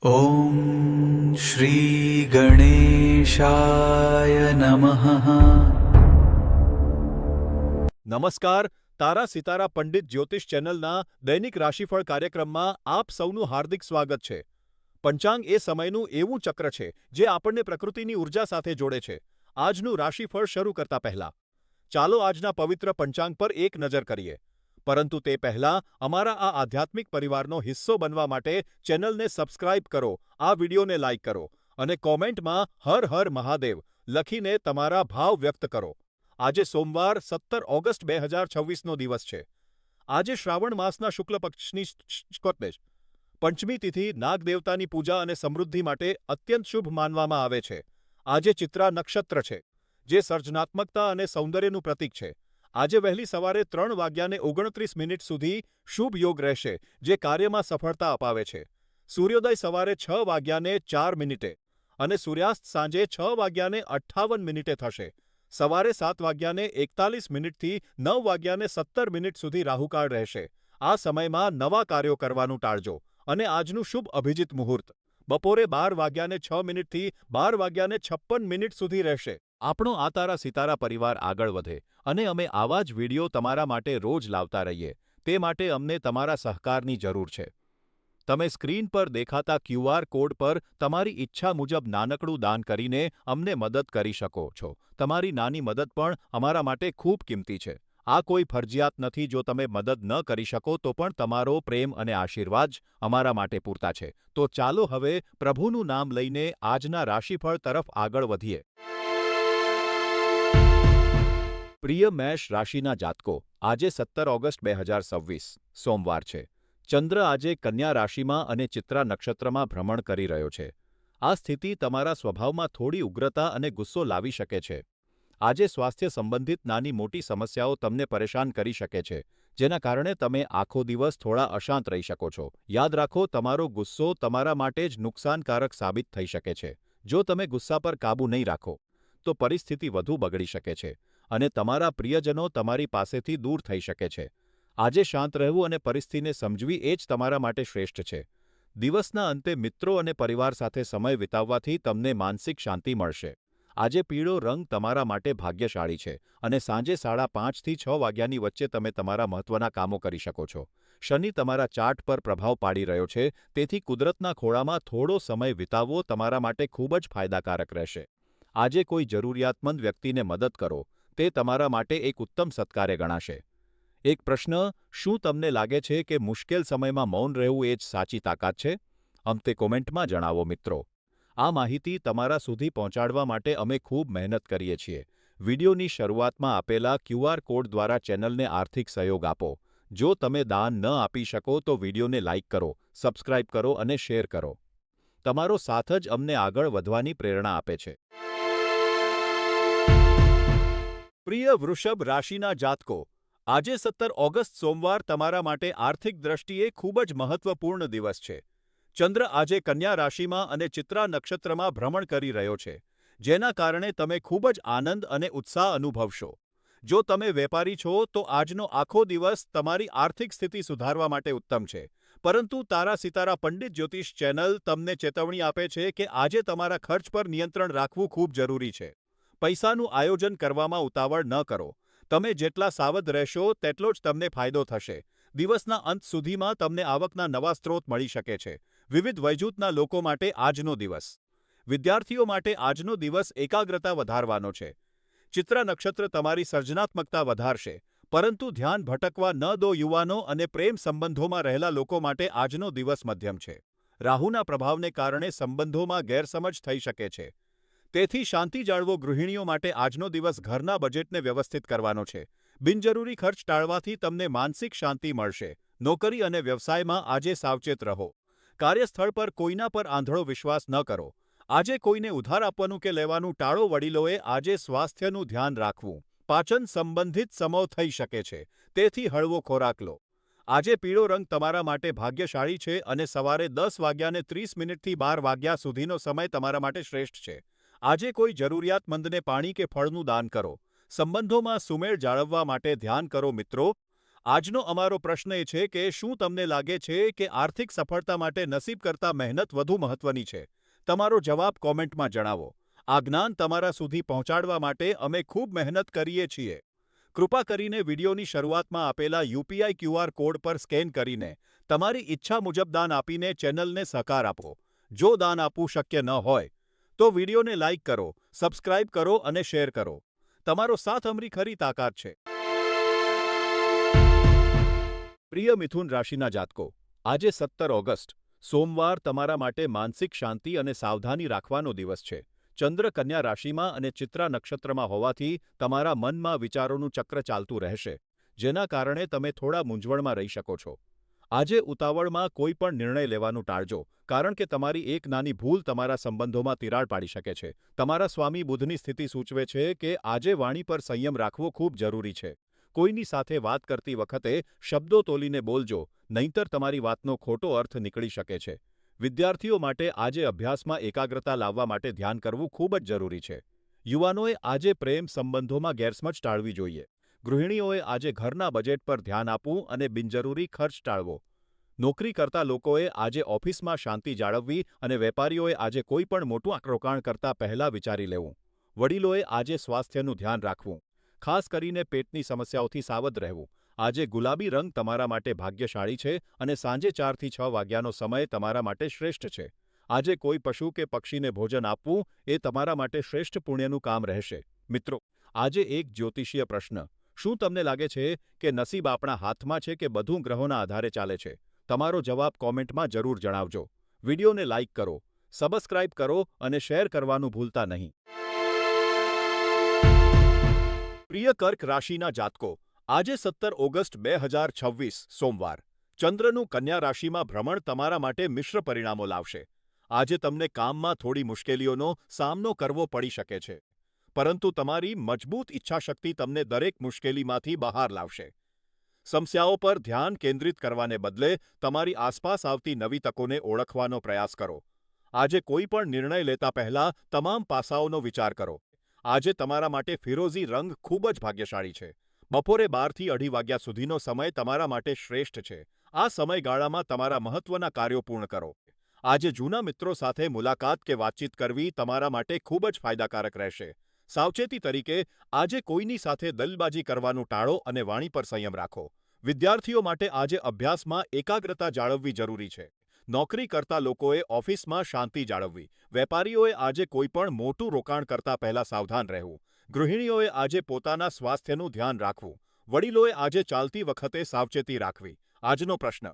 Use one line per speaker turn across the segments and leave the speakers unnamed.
ॐ श्रीगणेशाय नमः।
નમસ્કાર. તારા સિતારા પંડિત જ્યોતિષ ચેનલના દૈનિક રાશિફળ કાર્યક્રમમાં આપ સૌનું હાર્દિક સ્વાગત છે. પંચાંગ એ સમયનું એવું ચક્ર છે જે આપણને પ્રકૃતિની ઉર્જા સાથે જોડે છે. આજનું રાશિફળ શરૂ કરતા પહેલા ચાલો આજના પવિત્ર પંચાંગ પર એક નજર કરીએ. પરંતુ તે પહેલાં અમારા આ આધ્યાત્મિક પરિવારનો હિસ્સો બનવા માટે ચેનલને સબસ્ક્રાઇબ કરો, આ વિડીયોને લાઇક કરો અને કોમેન્ટમાં હર હર મહાદેવ લખીને તમારા ભાવ વ્યક્ત કરો. આજે સોમવાર 17 ઓગસ્ટ 2026નો દિવસ છે. આજે શ્રાવણ માસના શુક્લ પક્ષની પંચમી તિથિ નાગદેવતાની પૂજા અને સમૃદ્ધિ માટે અત્યંત શુભ માનવામાં આવે છે. આજે ચિત્રા નક્ષત્ર છે, જે સર્જનાત્મકતા અને સૌંદર્યનું પ્રતીક છે. આજે વહેલી સવારે 3:29 સુધી શુભ યોગ રહેશે, જે કાર્યમાં સફળતા અપાવે છે. સૂર્યોદય સવારે 6:04 અને સૂર્યાસ્ત સાંજે 6:58 થશે. સવારે 7:41 થી 9:17 સુધી રાહુકાળ રહેશે. આ સમયમાં નવા કાર્યો કરવાનું ટાળજો અને આજનું શુભ અભિજીત મુહૂર્ત બપોરે 12:06 થી 12:56 સુધી રહેશે. આપણો આ તારા સિતારા પરિવાર આગળ વધે અને અમે આવા જ વિડીયો તમારા માટે રોજ લાવતા રહીએ, તે માટે અમને તમારા સહકારની જરૂર છે. તમે સ્ક્રીન પર દેખાતા QR કોડ પર તમારી ઈચ્છા મુજબ નાનકડું દાન કરીને અમને મદદ કરી શકો છો. તમારી નાની મદદ પણ અમારા માટે ખૂબ કિંમતી છે. આ કોઈ ફરજિયાત નથી. જો તમે મદદ ન કરી શકો તો પણ તમારો પ્રેમ અને આશીર્વાદ જ અમારા માટે પૂરતા છે. તો ચાલો હવે પ્રભુનું નામ લઈને આજના રાશિફળ તરફ આગળ વધીએ. પ્રિય મેષ રાશિના જાતકો, આજે 17 ઓગસ્ટ 2026 સોમવાર છે. ચંદ્ર આજે કન્યા રાશિમાં અને ચિત્રા નક્ષત્રમાં ભ્રમણ કરી રહ્યો છે. આ સ્થિતિ તમારા સ્વભાવમાં થોડી ઉગ્રતા અને ગુસ્સો લાવી શકે છે. આજે સ્વાસ્થ્ય સંબંધિત નાની મોટી સમસ્યાઓ તમને પરેશાન કરી શકે છે, જેના કારણે તમે આખો દિવસ થોડા અશાંત રહી શકો છો. યાદ રાખો, તમારો ગુસ્સો તમારા માટે જ નુકસાનકારક સાબિત થઈ શકે છે. જો તમે ગુસ્સા પર કાબૂ નહીં રાખો તો પરિસ્થિતિ વધુ બગડી શકે છે અને તમારા પ્રિયજનો તમારી પાસેથી દૂર થઈ શકે છે. આજે શાંત રહેવું અને પરિસ્થિતિને સમજવી એ જ તમારા માટે શ્રેષ્ઠ છે. દિવસના અંતે મિત્રો અને પરિવાર સાથે સમય વિતાવવાથી તમને માનસિક શાંતિ મળશે. આજે પીળો રંગ તમારા માટે ભાગ્યશાળી છે અને સાંજે 5:30 થી 6 વાગ્યાની વચ્ચે તમે તમારા મહત્વના કામો કરી શકો છો. શનિ તમારા ચાર્ટ પર પ્રભાવ પાડી રહ્યો છે, તેથી કુદરતના ખોળામાં થોડો સમય વિતાવવો તમારા માટે ખૂબ જ ફાયદાકારક રહેશે. આજે કોઈ જરૂરિયાતમંદ વ્યક્તિને મદદ કરો, તે તમારા માટે એક ઉત્તમ સત્કાર્ય ગણાશે. એક પ્રશ્ન: શું તમને લાગે છે કે મુશ્કેલ સમયમાં મૌન રહેવું એ જ સાચી તાકાત છે? અમને કોમેન્ટમાં જણાવો મિત્રો. આ માહિતી તમારા સુધી પહોંચાડવા માટે અમે ખૂબ મહેનત કરીએ છીએ. વિડીયોની શરૂઆતમાં આપેલા QR કોડ દ્વારા ચેનલને આર્થિક સહયોગ આપો. જો તમે દાન ન આપી શકો તો વિડીયોને લાઇક કરો, સબસ્ક્રાઇબ કરો અને શેર કરો. તમારો સાથ જ અમને આગળ વધવાની પ્રેરણા આપે છે. પ્રિય વૃષભ રાશિના જાતકો, આજે 17 ઓગસ્ટ સોમવાર તમારા માટે આર્થિક દ્રષ્ટિએ ખૂબ જ મહત્વપૂર્ણ દિવસ છે. ચંદ્ર આજે કન્યા રાશિમાં અને ચિત્રા નક્ષત્રમાં ભ્રમણ કરી રહ્યો છે, જેના કારણે તમે ખૂબ જ આનંદ અને ઉત્સાહ અનુભવશો. જો તમે વેપારી છો તો આજનો આખો દિવસ તમારી આર્થિક સ્થિતિ સુધારવા માટે ઉત્તમ છે. પરંતુ તારા સિતારા પંડિત જ્યોતિષ ચેનલ તમને ચેતવણી આપે છે કે આજે તમારા ખર્ચ પર નિયંત્રણ રાખવું ખૂબ જરૂરી છે. પૈસાનું આયોજન કરવામાં ઉતાવળ ન કરો. તમે જેટલા સાવધ રહેશો તેટલો જ તમને ફાયદો થશે. દિવસના અંત સુધીમાં તમને આવકના નવા સ્ત્રોત મળી શકે છે. વિવિધ વયજૂથના લોકો માટે આજનો દિવસ. વિદ્યાર્થીઓ માટે આજનો દિવસ એકાગ્રતા વધારવાનો છે. ચિત્રા નક્ષત્ર તમારી સર્જનાત્મકતા વધારશે, પરંતુ ધ્યાન ભટકવા ન દો. યુવાનો અને પ્રેમ સંબંધોમાં રહેલા લોકો માટે આજનો દિવસ મધ્યમ છે. રાહુના પ્રભાવને કારણે સંબંધોમાં ગેરસમજ થઈ શકે છે. તેથી શાંતિ જાળવો. ગૃહિણીઓ માટે આજનો દિવસ ઘરના બજેટને વ્યવસ્થિત કરવાનો છે. બિનજરૂરી ખર્ચ ટાળવાથી તમને માનસિક શાંતિ મળશે. નોકરી અને વ્યવસાયમાં આજે સાવચેત રહો. કાર્યસ્થળ પર કોઈના પર આંધળો વિશ્વાસ ન કરો. આજે કોઈને ઉધાર આપવાનું કે લેવાનું ટાળો. વડીલોએ આજે સ્વાસ્થ્યનું ધ્યાન રાખવું. પાચન સંબંધિત સમો થઈ શકે છે, તેથી હળવો ખોરાક લો. આજે પીળો રંગ તમારા માટે ભાગ્યશાળી છે અને સવારે 10:30 થી 12 સુધીનો સમય તમારા માટે શ્રેષ્ઠ છે. આજે કોઈ જરૂરિયાતમંદને પાણી કે ફળનું દાન કરો. સંબંધોમાં સુમેળ જાળવવા માટે ધ્યાન કરો મિત્રો. આજનો અમારો પ્રશ્ન એ છે કે શું તમને લાગે છે કે આર્થિક સફળતા માટે નસીબ કરતાં મહેનત વધુ મહત્વની છે? તમારો જવાબ કોમેન્ટમાં જણાવો. આ જ્ઞાન તમારા સુધી પહોંચાડવા માટે અમે ખૂબ મહેનત કરીએ છીએ. કૃપા કરીને વિડિયોની શરૂઆતમાં આપેલા યુપીઆઈ ક્યુઆર કોડ પર સ્કેન કરીને તમારી ઈચ્છા મુજબ દાન આપીને ચેનલને સહકાર આપો. જો દાન આપવું શક્ય ન હોય, તો વિડિયોને લાઇક કરો, સબસ્ક્રાઇબ કરો અને શેર કરો. તમારો સાથ અમારી ખરી તાકાત છે. પ્રિય મિથુન રાશિના જાતકો, આજે 17 ઓગસ્ટ, સોમવાર તમારા માટે માનસિક શાંતિ અને સાવધાની રાખવાનો દિવસ છે. ચંદ્ર કન્યા રાશિમાં અને ચિત્રા નક્ષત્રમાં હોવાથી તમારા મનમાં વિચારોનું ચક્ર ચાલતું રહેશે, જેના કારણે તમે થોડા મૂંઝવણમાં રહી શકો છો. આજે ઉતાવળમાં કોઈ પણ નિર્ણય લેવાનું ટાળજો, કારણ કે તમારી એક નાની ભૂલ તમારા સંબંધોમાં તિરાડ પાડી શકે છે. તમારા સ્વામી બુધની સ્થિતિ સૂચવે છે કે આજે વાણી પર સંયમ રાખવો ખૂબ જરૂરી છે. કોઈની સાથે વાત કરતી વખતે શબ્દો તોલીને બોલજો, નહીંતર તમારી વાતનો ખોટો અર્થ નીકળી શકે છે. વિદ્યાર્થીઓ માટે આજે અભ્યાસમાં એકાગ્રતા લાવવા માટે ધ્યાન કરવું ખૂબ જ જરૂરી છે. યુવાનોએ આજે પ્રેમ સંબંધોમાં ગેરસમજ ટાળવી જોઈએ. ગૃહિણીઓએ આજે ઘરના બજેટ પર ધ્યાન આપવું અને બિનજરૂરી ખર્ચ ટાળવો. નોકરી કરતા લોકોએ આજે ઓફિસમાં શાંતિ જાળવવી અને વેપારીઓએ આજે કોઈ પણ મોટું રોકાણ કરતા પહેલા વિચારી લેવું. વડીલોએ આજે સ્વાસ્થ્યનું ધ્યાન રાખવું. ખાસ કરીને પેટની સમસ્યાઓથી સાવધ રહેવું. આજે ગુલાબી રંગ તમારા માટે ભાગ્યશાળી છે અને સાંજે 4 થી 6 વાગ્યાનો સમય તમારા માટે શ્રેષ્ઠ છે. આજે કોઈ પશુ કે પક્ષીને ભોજન આપવું એ તમારા માટે શ્રેષ્ઠ પુણ્યનું કામ રહેશે. મિત્રો, આજે એક જ્યોતિષીય પ્રશ્ન. શું તમને લાગે છે કે નસીબ આપણા હાથમાં છે કે બધું ગ્રહોના આધારે ચાલે છે? તમારો જવાબ કોમેન્ટમાં જરૂર જણાવજો. વિડિયોને લાઇક કરો, સબસ્ક્રાઇબ કરો અને શેર કરવાનું ભૂલતા નહીં. પ્રિય કર્ક રાશિના જાતકો, આજે 17 ઓગસ્ટ 2026 સોમવાર, ચંદ્રનું કન્યા રાશિમાં ભ્રમણ તમારા માટે મિશ્ર પરિણામો લાવશે. આજે તમને કામમાં થોડી મુશ્કેલીઓનો સામનો કરવો પડી શકે છે, પરંતુ તમારી મજબૂત ઈચ્છાશક્તિ તમને દરેક મુશ્કેલીમાંથી બહાર લાવશે. સમસ્યાઓ પર ધ્યાન કેન્દ્રિત કરવાને બદલે તમારી આસપાસ આવતી નવી તકોને ઓળખવાનો પ્રયાસ કરો. આજે કોઈ પણ નિર્ણય લેતા પહેલા તમામ પાસાઓનો વિચાર કરો. આજે તમારા માટે ફિરોઝી રંગ ખૂબ જ ભાગ્યશાળી છે. બપોરે 12 થી 2:30 વાગ્યા સુધીનો સમય તમારા માટે શ્રેષ્ઠ છે. આ સમયગાળામાં તમારા મહત્વના કાર્યો પૂર્ણ કરો. આજે જૂના મિત્રો સાથે મુલાકાત કે વાતચીત કરવી તમારા માટે ખૂબ જ ફાયદાકારક રહેશે. સાવચેતી તરીકે, આજે કોઈની સાથે દલીલબાજી કરવાનું ટાળો અને વાણી પર સંયમ રાખો. વિદ્યાર્થીઓ માટે આજે અભ્યાસમાં એકાગ્રતા જાળવવી જરૂરી છે. નોકરી કરતા લોકોએ ઓફિસમાં શાંતિ જાળવવી. વેપારીઓએ આજે કોઈ પણ મોટું રોકાણ કરતા પહેલા સાવધાન રહેવું. ગૃહિણીઓએ આજે પોતાના સ્વાસ્થ્યનું ધ્યાન રાખવું. વડીલોએ આજે ચાલતી વખતે સાવચેતી રાખવી. આજનો પ્રશ્ન: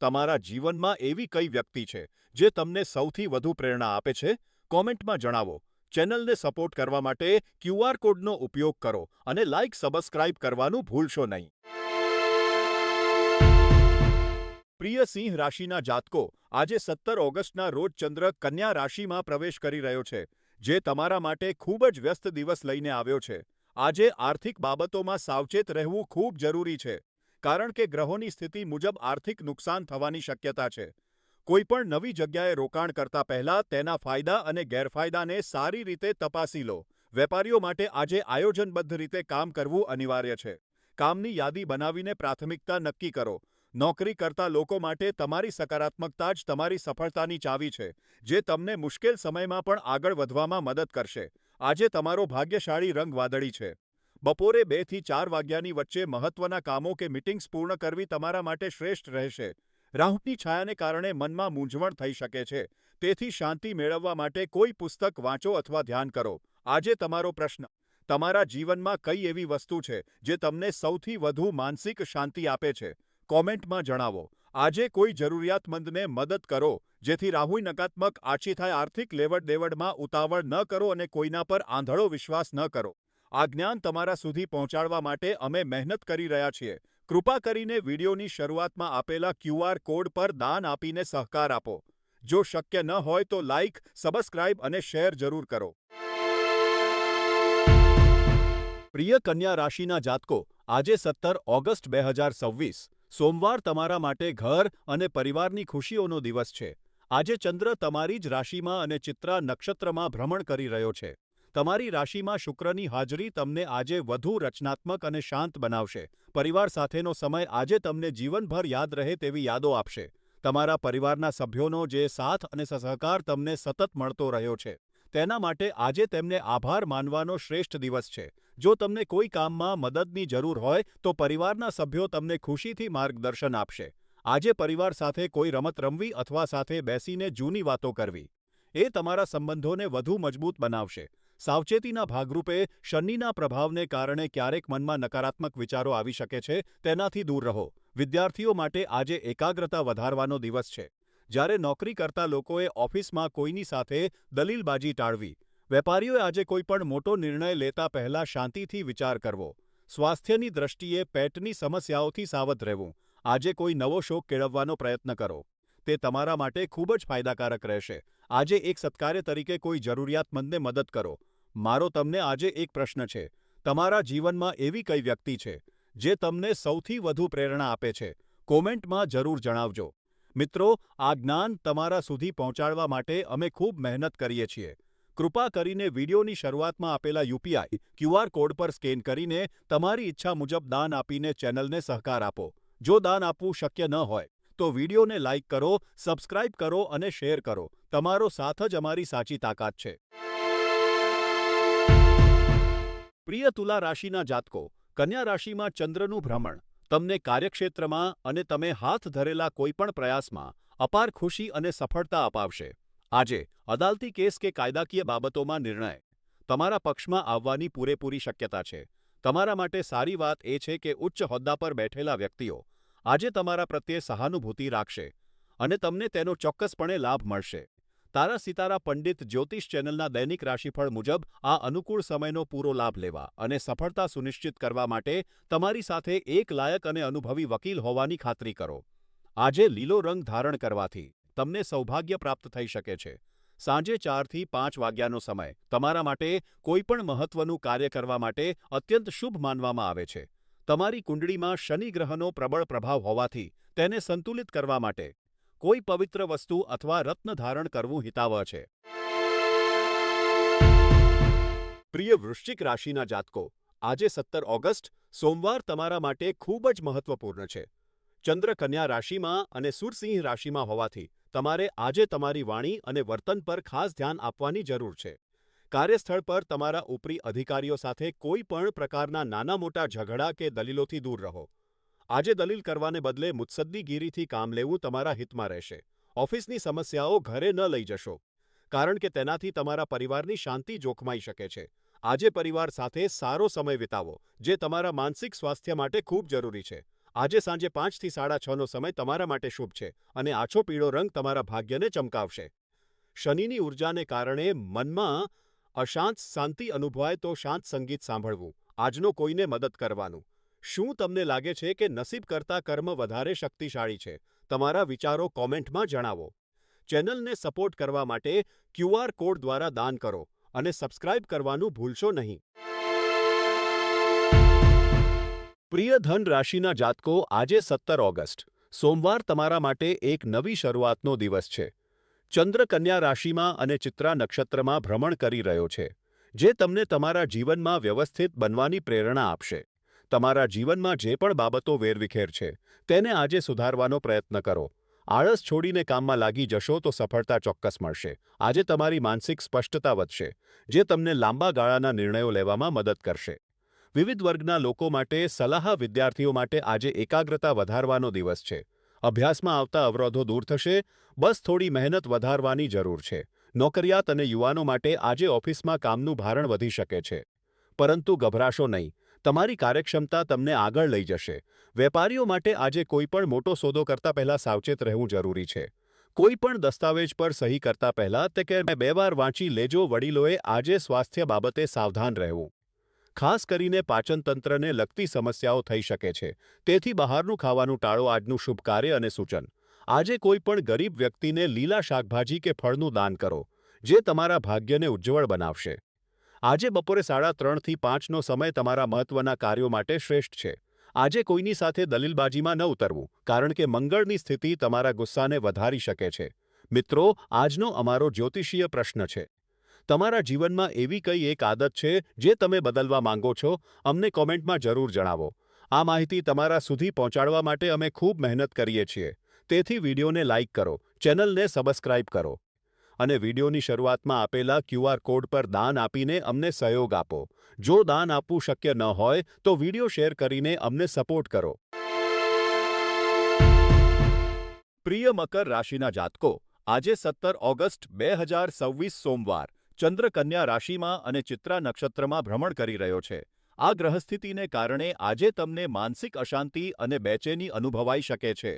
તમારા જીવનમાં એવી કઈ વ્યક્તિ છે જે તમને સૌથી વધુ પ્રેરણા આપે છે? કોમેન્ટમાં જણાવો. ચેનલને સપોર્ટ કરવા માટે ક્યુઆર કોડનો ઉપયોગ કરો અને લાઇક સબસ્ક્રાઇબ કરવાનું ભૂલશો નહીં. પ્રિય સિંહ રાશિના જાતકો, આજે 17 ઓગસ્ટના રોજ ચંદ્ર કન્યા રાશિમાં પ્રવેશ કરી રહ્યો છે, જે તમારા માટે ખૂબ જ વ્યસ્ત દિવસ લઈને આવ્યો છે. આજે આર્થિક બાબતોમાં સાવચેત રહેવું ખૂબ જરૂરી છે, કારણ કે ગ્રહોની સ્થિતિ મુજબ આર્થિક નુકસાન થવાની શક્યતા છે. કોઈ પણ નવી જગ્યાએ રોકાણ કરતા પહેલા તેના ફાયદા અને ગેરફાયદાને સારી રીતે તપાસી લો. વેપારીઓ માટે આજે આયોજનબદ્ધ રીતે કામ કરવું અનિવાર્ય છે. કામની યાદી બનાવીને પ્રાથમિકતા નક્કી કરો. નોકરી કરતા લોકો માટે તમારી સકારાત્મકતા જ તમારી સફળતાની ચાવી છે, જે તમને મુશ્કેલ સમયમાં પણ આગળ વધવામાં મદદ કરશે. આજે તમારો ભાગ્યશાળી રંગ વાદળી છે. બપોરે 2 થી 4 વાગ્યાની વચ્ચે મહત્વના કામો કે મીટિંગ્સ પૂર્ણ કરવી તમારા માટે શ્રેષ્ઠ રહેશે. રાહુની છાયાને કારણે મનમાં મૂંઝવણ થઈ શકે છે, તેથી શાંતિ મેળવવા માટે કોઈ પુસ્તક વાંચો અથવા ધ્યાન કરો. આજે તમારો પ્રશ્ન: તમારા જીવનમાં કઈ એવી વસ્તુ છે જે તમને સૌથી વધુ માનસિક શાંતિ આપે છે? કોમેન્ટમાં જણાવો. આજે કોઈ જરૂરિયાતમંદને મદદ કરો, જેથી રાહુઈ નકારાત્મક આછી થાય. આર્થિક લેવડ-દેવડમાં ઉતાવળ ન કરો અને કોઈના પર આંધળો વિશ્વાસ ન કરો. આ જ્ઞાન તમારા સુધી પહોંચાડવા માટે અમે મહેનત કરી રહ્યા છીએ. કૃપા કરીને વિડિયોની શરૂઆતમાં આપેલા ક્યુઆર કોડ પર દાન આપીને સહકાર આપો. જો શક્ય ન હોય તો લાઇક, સબસ્ક્રાઇબ અને શેર જરૂર કરો. પ્રિય કન્યા રાશિના જાતકો, આજે 17 ઓગસ્ટ 2026 સોમવાર તમારા માટે ઘર અને પરિવારની ખુશીઓનો દિવસ છે. આજે ચંદ્ર તમારી જ રાશિમાં અને ચિત્રા નક્ષત્રમાં ભ્રમણ કરી રહ્યો છે. તમારી રાશિમાં શુક્રની હાજરી તમને આજે વધુ રચનાત્મક અને શાંત બનાવશે. પરિવાર સાથેનો સમય આજે તમને જીવનભર યાદ રહે તેવી યાદો આપશે. તમારા પરિવારના સભ્યોનો જે સાથ અને સહકાર તમને સતત મળતો રહ્યો છે, તેના માટે આજે તેમને આભાર માનવાનો શ્રેષ્ઠ દિવસ છે. જો તમને કોઈ કામમાં મદદની જરૂર હોય તો પરિવારના સભ્યો તમને ખુશીથી માર્ગદર્શન આપશે. આજે પરિવાર સાથે કોઈ રમત રમવી અથવા સાથે બેસીને જૂની વાતો કરવી એ તમારા સંબંધોને વધુ મજબૂત બનાવશે. સાવચેતીના ભાગરૂપે શનિના પ્રભાવને કારણે ક્યારેક મનમાં નકારાત્મક વિચારો આવી શકે છે, તેનાથી દૂર રહો. વિદ્યાર્થીઓ માટે આજે એકાગ્રતા વધારવાનો દિવસ છે. જ્યારે નોકરી કરતા લોકોએ ઓફિસમાં કોઈની સાથે દલીલબાજી ટાળવી. વેપારીઓએ આજે કોઈ પણ મોટો નિર્ણય લેતા પહેલા શાંતિથી વિચાર કરવો. સ્વાસ્થ્યની દ્રષ્ટિએ પેટની સમસ્યાઓથી સાવધ રહેવું. આજે કોઈ નવો શોખ કેળવવાનો પ્રયત્ન કરો. તે તમારા માટે ખૂબ જ ફાયદાકારક રહેશે. આજે એક સત્કાર્ય તરીકે કોઈ જરૂરિયાતમંદને મદદ કરો. મારો તમને આજે એક પ્રશ્ન છે. તમારા જીવનમાં એવી કઈ વ્યક્તિ છે જે તમને સૌથી વધુ પ્રેરણા આપે છે? કોમેન્ટમાં જરૂર જણાવજો. મિત્રો, આ જ્ઞાન તમારા સુધી પહોંચાડવા માટે અમે ખૂબ મહેનત કરીએ છીએ. કૃપા કરીને વિડિયોની શરૂઆતમાં આપેલા યુપીઆઈ ક્યુઆર કોડ પર સ્કેન કરીને તમારી ઈચ્છા મુજબ દાન આપીને ચેનલને સહકાર આપો. જો દાન આપવું શક્ય ન હોય તો વિડિયોને લાઇક કરો, સબસ્ક્રાઇબ કરો અને શેર કરો. તમારો સાથ જ અમારી સાચી તાકાત છે. પ્રિય તુલા રાશિના જાતકો, કન્યા રાશિમાં ચંદ્રનું ભ્રમણ તમને કાર્યક્ષેત્રમાં અને તમે હાથ ધરેલા કોઈપણ પ્રયાસમાં અપાર ખુશી અને સફળતા અપાવશે. આજે અદાલતી કેસ કે કાયદાકીય બાબતોમાં નિર્ણય તમારા પક્ષમાં આવવાની પૂરેપૂરી શક્યતા છે. તમારા માટે સારી વાત એ છે કે ઉચ્ચ હોદ્દા પર બેઠેલા વ્યક્તિઓ આજે તમારા પ્રત્યે સહાનુભૂતિ રાખશે અને તમને તેનો ચોક્કસપણે લાભ મળશે. તારા સિતારા પંડિત જ્યોતિષ ચેનલના દૈનિક રાશિફળ મુજબ આ અનુકૂળ સમયનો પૂરો લાભ લેવા અને સફળતા સુનિશ્ચિત કરવા માટે તમારી સાથે એક લાયક અને અનુભવી વકીલ હોવાની ખાતરી કરો. આજે લીલો રંગ ધારણ કરવાથી તમને સૌભાગ્ય પ્રાપ્ત થઈ શકે છે. સાંજે 4 થી 5 વાગ્યાનો સમય તમારા માટે કોઈપણ મહત્વનું કાર્ય કરવા માટે અત્યંત શુભ માનવામાં આવે છે. તમારી કુંડળીમાં શનિ ગ્રહનો પ્રબળ પ્રભાવ હોવાથી તેને સંતુલિત કરવા માટે કોઈ પવિત્ર વસ્તુ અથવા રત્ન ધારણ કરવું હિતાવહ છે. પ્રિય વૃશ્ચિક રાશિના જાતકો, આજે 17 ઓગસ્ટ સોમવાર તમારા માટે ખૂબ જ મહત્વપૂર્ણ છે. ચંદ્ર કન્યા રાશિમાં અને સુરસિંહ રાશિમાં હોવાથી તમારે આજે તમારી વાણી અને વર્તન પર ખાસ ધ્યાન આપવાની જરૂર છે. કાર્યસ્થળ પર તમારા ઉપરી અધિકારીઓ સાથે કોઈ પણ પ્રકારના નાના મોટા ઝઘડા કે દલીલોથી દૂર રહો. આજે દલીલ કરવાને બદલે મુત્સદ્દીગીરીથી કામ લેવું તમારા હિતમાં રહેશે. ઓફિસની સમસ્યાઓ ઘરે ન લઈ જશો, કારણ કે તેનાથી તમારા પરિવારની શાંતિ જોખમાઈ શકે છે. આજે પરિવાર સાથે સારો સમય વિતાવો, જે તમારા માનસિક સ્વાસ્થ્ય માટે ખૂબ જરૂરી છે. આજે સાંજે 5 થી 6:30નો સમય તમારા માટે શુભ છે અને આછો પીળો રંગ તમારા ભાગ્યને ચમકાવશે. શનિની ઉર્જાને કારણે મનમાં અશાંત શાંતિ અનુભવાય તો શાંત સંગીત સાંભળવું. આજનો કોઈને મદદ કરવાનું. શું તમને લાગે છે કે નસીબ કરતાં કર્મ વધારે શક્તિશાળી છે? તમારા વિચારો કોમેન્ટમાં જણાવો. ચેનલને સપોર્ટ કરવા માટે ક્યુઆર કોડ દ્વારા દાન કરો અને સબસ્ક્રાઇબ કરવાનું ભૂલશો નહીં. પ્રિય ધન રાશિના જાતકો, આજે 17 ઓગસ્ટ સોમવાર તમારા માટે એક નવી શરૂઆતનો દિવસ છે. ચંદ્ર કન્યા રાશિમાં અને ચિત્રા નક્ષત્રમાં ભ્રમણ કરી રહ્યો છે, જે તમને તમારા જીવનમાં વ્યવસ્થિત બનવાની પ્રેરણા આપશે. તમારા જીવનમાં જે પણ બાબતો વેરવિખેર છે, તેને આજે સુધારવાનો પ્રયત્ન કરો. આળસ છોડીને કામમાં લાગી જશો તો સફળતા ચોક્કસ મળશે. આજે તમારી માનસિક સ્પષ્ટતા વધશે, જે તમને લાંબા ગાળાના નિર્ણયો લેવામાં મદદ કરશે. વિવિધ વર્ગના લોકો માટે સલાહ વિદ્યાર્થીઓ માટે આજે એકાગ્રતા વધારવાનો દિવસ છે. અભ્યાસમાં આવતા અવરોધો દૂર થશે. બસ થોડી મહેનત વધારવાની જરૂર છે. નોકરિયાત અને યુવાનો માટે આજે ઓફિસમાં કામનું ભારણ વધી શકે છે. પરંતુ ગભરાશો નહીં. તમારી કાર્યક્ષમતા તમને આગળ લઈ જશે. વેપારીઓ માટે આજે કોઈ પણ મોટો સોદો કરતા પહેલા સાવચેત રહેવું જરૂરી છે. કોઈ પણ દસ્તાવેજ પર સહી કરતા પહેલા તે કે 2 વાર વાંચી લેજો. વડીલોએ આજે સ્વાસ્થ્ય બાબતે સાવધાન રહેવું. ખાસ કરીને પાચન તંત્રને લગતી સમસ્યાઓ થઈ શકે છે. તેથી બહારનું ખાવાનું ટાળો. આજનું શુભ કાર્ય અને સૂચન. આજે કોઈ પણ ગરીબ વ્યક્તિને લીલા શાકભાજી કે ફળનું દાન કરો, જે તમારા ભાગ્યને ઉજ્જવળ બનાવશે. આજે બપોરે 3:30 થી 5નો સમય તમારા મહત્વના કાર્યો માટે શ્રેષ્ઠ છે. આજે કોઈની સાથે દલીલબાજીમાં ન ઉતરવું, કારણ કે મંગળની સ્થિતિ તમારા ગુસ્સાને વધારી શકે છે. મિત્રો, આજનો અમારો જ્યોતિષીય પ્રશ્ન છે. તમારા જીવનમાં એવી કઈ એક આદત છે જે તમે બદલવા માંગો છો? અમને કોમેન્ટમાં જરૂર જણાવો. આ માહિતી તમારા સુધી પહોંચાડવા માટે અમે ખૂબ મહેનત કરીએ છીએ. તેથી વિડીયોને લાઇક કરો, ચેનલને સબસ્ક્રાઇબ કરો અને વિડીયોની શરૂઆતમાં આપેલા QR કોડ પર દાન આપીને અમને સહયોગ આપો. જો દાન આપવું શક્ય ન હોય તો વિડીયો શેર કરીને અમને સપોર્ટ કરો. પ્રિય મકર રાશિના જાતકો, આજે 17 ઓગસ્ટ 2026 સોમવાર, ચંદ્ર કન્યા રાશિમાં અને ચિત્રા નક્ષત્રમાં ભ્રમણ કરી રહ્યો છે. આ ગ્રહસ્થિતિને કારણે આજે તમને માનસિક અશાંતિ અને બેચેની અનુભવાઈ શકે છે.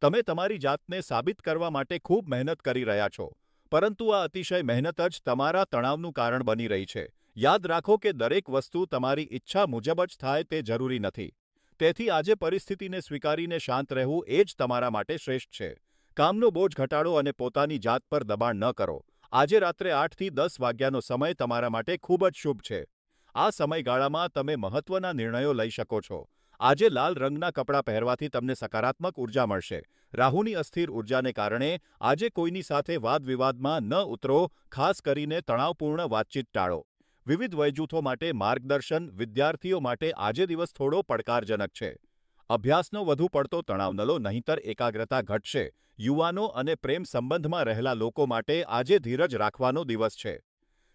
તમે તમારી જાતને સાબિત કરવા માટે ખૂબ મહેનત કરી રહ્યા છો, પરંતુ આ અતિશય મહેનત જ તમારા તણાવનું કારણ બની રહી છે. યાદ રાખો કે દરેક વસ્તુ તમારી ઈચ્છા મુજબ જ થાય તે જરૂરી નથી. તેથી આજે પરિસ્થિતિને સ્વીકારીને શાંત રહેવું એ જ તમારા માટે શ્રેષ્ઠ છે. કામનો બોજ ઘટાડો અને પોતાની જાત પર દબાણ ન કરો. આજે રાત્રે 8થી 10 વાગ્યાનો સમય તમારા માટે ખૂબ જ શુભ છે. આ સમયગાળામાં તમે મહત્વના નિર્ણયો લઈ શકો છો. આજે લાલ રંગના કપડાં પહેરવાથી તમને સકારાત્મક ઉર્જા મળશે. રાહુની અસ્થિર ઉર્જાને કારણે આજે કોઈની સાથે વાદવિવાદમાં ન ઉતરો, ખાસ કરીને તણાવપૂર્ણ વાતચીત ટાળો. વિવિધ વયજૂથો માટે માર્ગદર્શન, વિદ્યાર્થીઓ માટે આજે દિવસ થોડો પડકારજનક છે. અભ્યાસનો વધુ પડતો તણાવ ન લો, નહીંતર એકાગ્રતા ઘટશે. યુવાનો અને પ્રેમ સંબંધમાં રહેલા લોકો માટે આજે ધીરજ રાખવાનો દિવસ છે.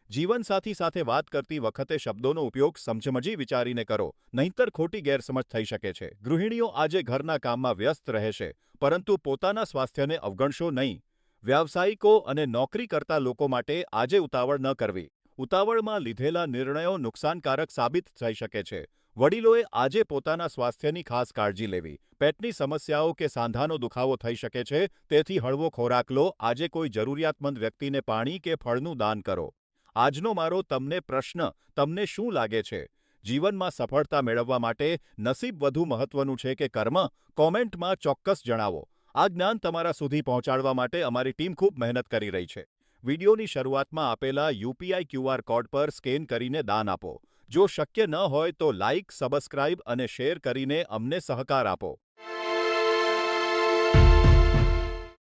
જીવનસાથી સાથે વાત કરતી વખતે શબ્દોનો ઉપયોગ સમજમજી વિચારીને કરો, નહીંતર ખોટી ગેરસમજ થઈ શકે છે. ગૃહિણીઓ આજે ઘરના કામમાં વ્યસ્ત રહેશે, પરંતુ પોતાના સ્વાસ્થ્યને અવગણશો નહીં. વ્યાવસાયિકો અને નોકરી કરતા લોકો માટે આજે ઉતાવળ ન કરવી. ઉતાવળમાં લીધેલા નિર્ણયો નુકસાનકારક સાબિત થઈ શકે છે. વડીલોએ આજે પોતાના સ્વાસ્થ્યની ખાસ કાળજી લેવી. પેટની સમસ્યાઓ કે સાંધાનો દુખાવો થઈ શકે છે, તેથી હળવો ખોરાક લો. આજે કોઈ જરૂરિયાતમંદ વ્યક્તિને પાણી કે ફળનું દાન કરો. આજનો મારો તમને પ્રશ્ન: તમને શું લાગે છે? જીવનમાં સફળતા મેળવવા માટે નસીબ વધુ મહત્વનું છે કે કર્મ? કોમેન્ટમાં ચોક્કસ જણાવો. આ જ્ઞાન તમારા સુધી પહોંચાડવા માટે અમારી ટીમ ખૂબ મહેનત કરી રહી છે. વિડીયોની શરૂઆતમાં આપેલા UPI QR કોડ પર સ્કેન કરીને દાન આપો. જો શક્ય ન હોય તો લાઇક, સબસ્ક્રાઇબ અને શેર કરીને અમને સહકાર આપો.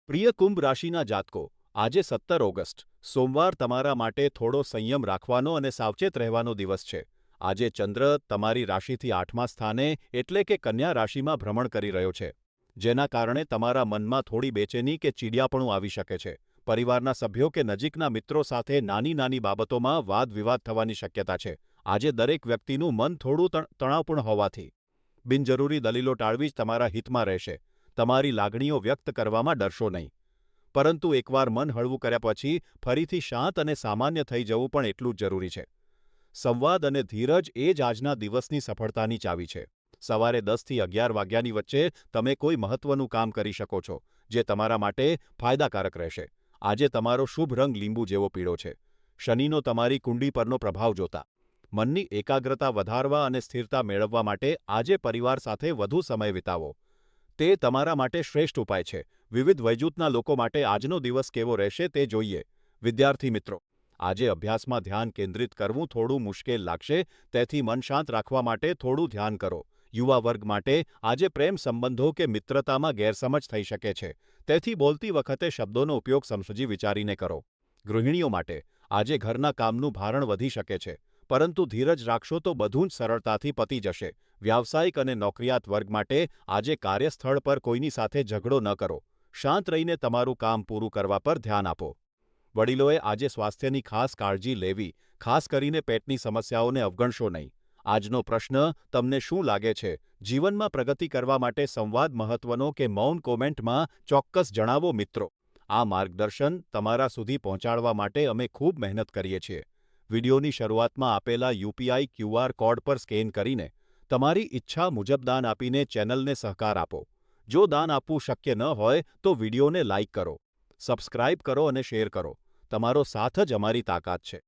પ્રિય કુંભ રાશિના જાતકો, આજે 17 ઓગસ્ટ સોમવાર તમારા માટે થોડો સંયમ રાખવાનો અને સાવચેત રહેવાનો દિવસ છે. આજે ચંદ્ર તમારી રાશિથી 8મા સ્થાને એટલે કે કન્યા રાશિમાં ભ્રમણ કરી રહ્યો છે, જેના કારણે તમારા મનમાં થોડી બેચેની કે ચીડિયાપણું આવી શકે છે. પરિવારના સભ્યો કે નજીકના મિત્રો સાથે નાની નાની બાબતોમાં વાદ વિવાદ થવાની શક્યતા છે. આજે દરેક વ્યક્તિનું મન થોડું તણાવપૂર્ણ હોવાથી બિનજરૂરી દલીલો ટાળવી જ તમારા હિતમાં રહેશે. તમારી લાગણીઓ વ્યક્ત કરવામાં ડરશો નહીં, પરંતુ એકવાર મન હળવું કર્યા પછી ફરીથી શાંત અને સામાન્ય થઈ જવું પણ એટલું જ જરૂરી છે. સંવાદ અને ધીરજ એ જ આજના દિવસની સફળતાની ચાવી છે. સવારે 10થી 11 વાગ્યાની વચ્ચે તમે કોઈ મહત્વનું કામ કરી શકો છો, જે તમારા માટે ફાયદાકારક રહેશે. આજે તમારો શુભ રંગ લીંબુ જેવો પીળો છે. શનિનો તમારી કુંડી પરનો પ્રભાવ જોતા મનની એકાગ્રતા વધારવા અને સ્થિરતા મેળવવા માટે આજે પરિવાર સાથે વધુ સમય વિતાવો. તે તમારા માટે શ્રેષ્ઠ ઉપાય છે. વિવિધ વયજૂથના લોકો માટે આજનો દિવસ કેવો રહેશે તે જોઈએ. વિદ્યાર્થી મિત્રો, આજે અભ્યાસમાં ધ્યાન કેન્દ્રિત કરવું થોડું મુશ્કેલ લાગશે, તેથી મન શાંત રાખવા માટે થોડું ધ્યાન કરો. યુવા વર્ગ માટે આજે પ્રેમ સંબંધો કે મિત્રતામાં ગેરસમજ થઈ શકે છે, તેથી બોલતી વખતે શબ્દોનો ઉપયોગ સમજી વિચારીને કરો. ગૃહિણીઓ માટે આજે ઘરના કામનું ભારણ વધી શકે છે, પરંતુ ધીરજ રાખશો તો બધું જ સરળતાથી પતી જશે. વ્યાવસાયિક અને નોકરિયાત વર્ગ માટે આજે કાર્યસ્થળ પર કોઈની સાથે ઝઘડો ન કરો. શાંત રહીને તમારું કામ પૂરું કરવા પર ધ્યાન આપો. વડીલોએ આજે સ્વાસ્થ્યની ખાસ કાળજી લેવી, ખાસ કરીને પેટની સમસ્યાઓને અવગણશો નહીં. આજનો પ્રશ્ન: તમને શું લાગે છે? જીવનમાં પ્રગતિ કરવા માટે સંવાદ મહત્વનો કે મૌન? કોમેન્ટમાં ચોક્કસ જણાવો મિત્રો. આ માર્ગદર્શન તમારા સુધી પહોંચાડવા માટે અમે ખૂબ મહેનત કરીએ છીએ. વિડીયોની શરૂઆતમાં આપેલા UPI QR કોડ પર સ્કેન કરીને તમારી ઈચ્છા મુજબ દાન આપીને ચેનલને સહકાર આપો. જો દાન આપવું શક્ય ન હોય તો વિડીયોને લાઇક કરો, સબસ્ક્રાઇબ કરો અને શેર કરો. તમારો સાથ જ અમારી તાકાત છે.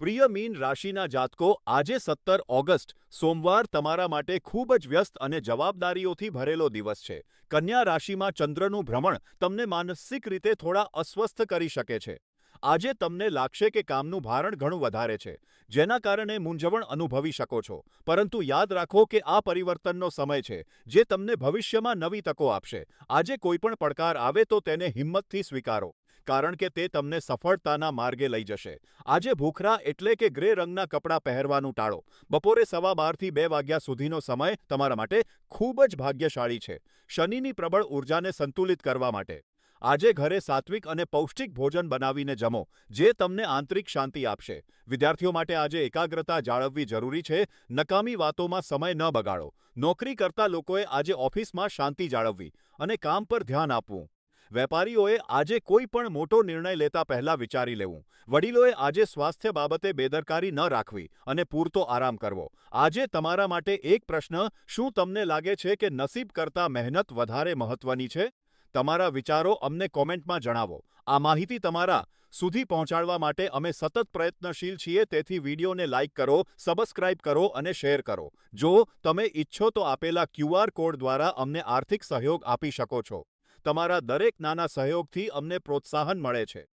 પ્રિય મીન રાશિના જાતકો, આજે 17 ઓગસ્ટ સોમવાર તમારા માટે ખૂબ જ વ્યસ્ત અને જવાબદારીઓથી ભરેલો દિવસ છે. કન્યા રાશિમાં ચંદ્રનું ભ્રમણ તમને માનસિક રીતે થોડા અસ્વસ્થ કરી શકે છે. આજે તમને લાગશે કે કામનું ભારણ ઘણું વધારે છે, જેના કારણે મૂંઝવણ અનુભવી શકો છો. પરંતુ યાદ રાખો કે આ પરિવર્તનનો સમય છે, જે તમને ભવિષ્યમાં નવી તકો આપશે. આજે કોઈ પણ પડકાર આવે તો તેને હિંમતથી સ્વીકારો, કારણ કે તે તમને સફળતાના માર્ગે લઈ જશે. આજે ભૂખરા એટલે કે ગ્રે રંગના કપડાં પહેરવાનું ટાળો. બપોરે 12:15 થી 2 વાગ્યા સુધીનો સમય તમારા માટે ખૂબ જ ભાગ્યશાળી છે. શનિની પ્રબળ ઊર્જાને સંતુલિત કરવા માટે આજે ઘરે સાત્વિક અને પૌષ્ટિક ભોજન બનાવીને જમો, જે તમને આંતરિક શાંતિ આપશે. વિદ્યાર્થીઓ માટે આજે એકાગ્રતા જાળવવી જરૂરી છે. નકામી વાતોમાં સમય ન બગાડો. નોકરી કરતા લોકોએ આજે ઓફિસમાં શાંતિ જાળવવી અને કામ પર ધ્યાન આપવું. વેપારીઓએ આજે કોઈ પણ મોટો નિર્ણય લેતા પહેલા વિચારી લેવું. વડીલોએ આજે સ્વાસ્થ્ય બાબતે બેદરકારી ન રાખવી અને પૂરતો આરામ કરવો. આજે તમારા માટે એક પ્રશ્ન: શું તમને લાગે છે કે નસીબ કરતાં મહેનત વધારે મહત્વની છે? તમારા વિચારો અમને કોમેન્ટમાં જણાવો. આ માહિતી તમારા સુધી પહોંચાડવા માટે અમે સતત પ્રયત્નશીલ છીએ, તેથી વિડીયોને લાઇક કરો, સબસ્ક્રાઇબ કરો અને શેર કરો. જો તમે ઈચ્છો તો આપેલા QR કોડ દ્વારા અમને આર્થિક સહયોગ આપી શકો છો. તમારા દરેક નાના સહયોગથી અમને પ્રોત્સાહન મળે છે.